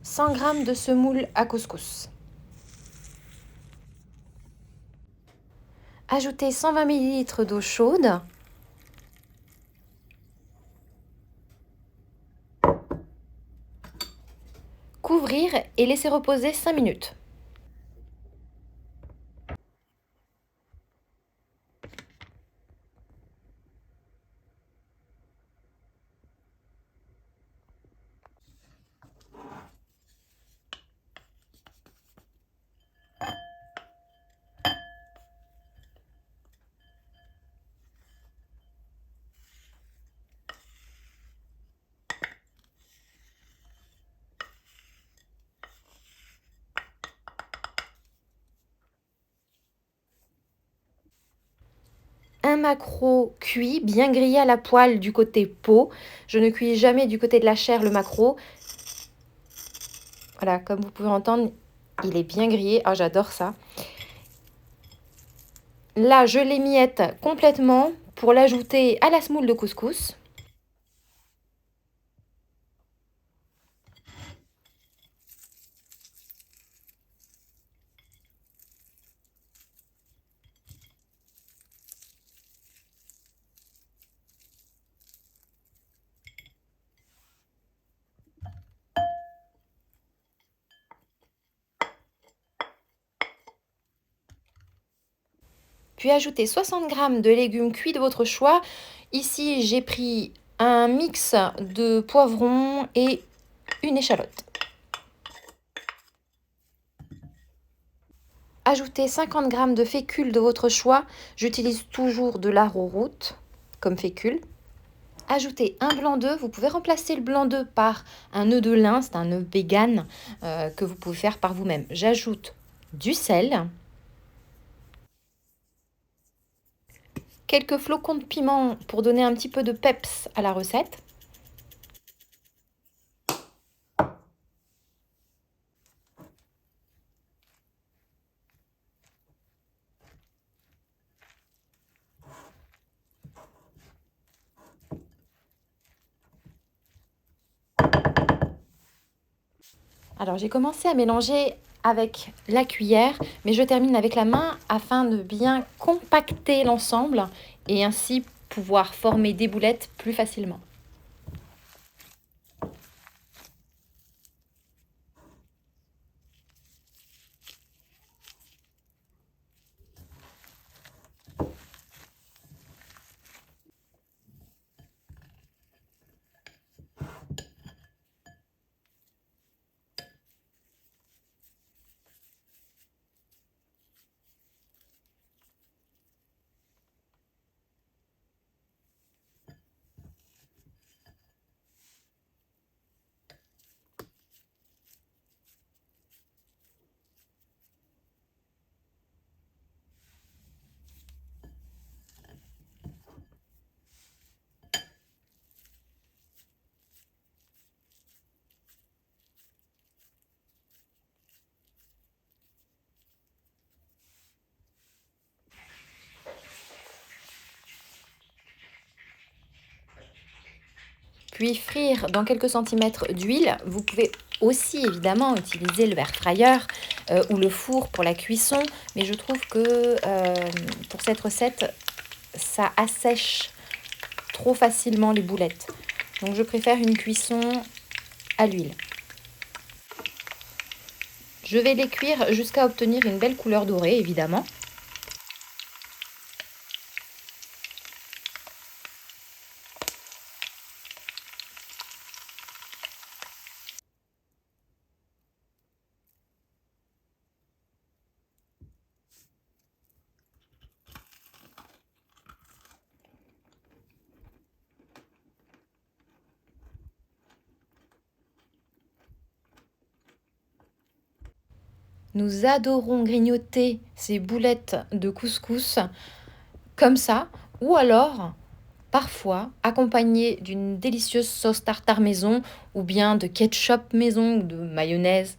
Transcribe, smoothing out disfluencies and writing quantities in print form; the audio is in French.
100 g de semoule à couscous. Ajoutez 120 ml d'eau chaude. Couvrir et laisser reposer 5 minutes. Un maquereau cuit, bien grillé à la poêle du côté peau. Je ne cuis jamais du côté de la chair le maquereau. Voilà, comme vous pouvez entendre, il est bien grillé. Ah, j'adore ça. Là, je l'émiette complètement pour l'ajouter à la semoule de couscous. Puis ajoutez 60 g de légumes cuits de votre choix. Ici, j'ai pris un mix de poivrons et une échalote. Ajoutez 50 g de fécule de votre choix. J'utilise toujours de l'arrowroot comme fécule. Ajoutez un blanc d'œuf. Vous pouvez remplacer le blanc d'œuf par un œuf de lin. C'est un œuf vegan que vous pouvez faire par vous-même. J'ajoute du sel. Quelques flocons de piment pour donner un petit peu de peps à la recette. Alors j'ai commencé à mélanger avec la cuillère, mais je termine avec la main afin de bien compacter l'ensemble et ainsi pouvoir former des boulettes plus facilement. Puis frire dans quelques centimètres d'huile. Vous pouvez aussi évidemment utiliser le air fryer ou le four pour la cuisson, mais je trouve que pour cette recette, ça assèche trop facilement les boulettes. Donc je préfère une cuisson à l'huile. Je vais les cuire jusqu'à obtenir une belle couleur dorée, évidemment. Nous adorons grignoter ces boulettes de couscous comme ça, ou alors parfois accompagnées d'une délicieuse sauce tartare maison ou bien de ketchup maison ou de mayonnaise.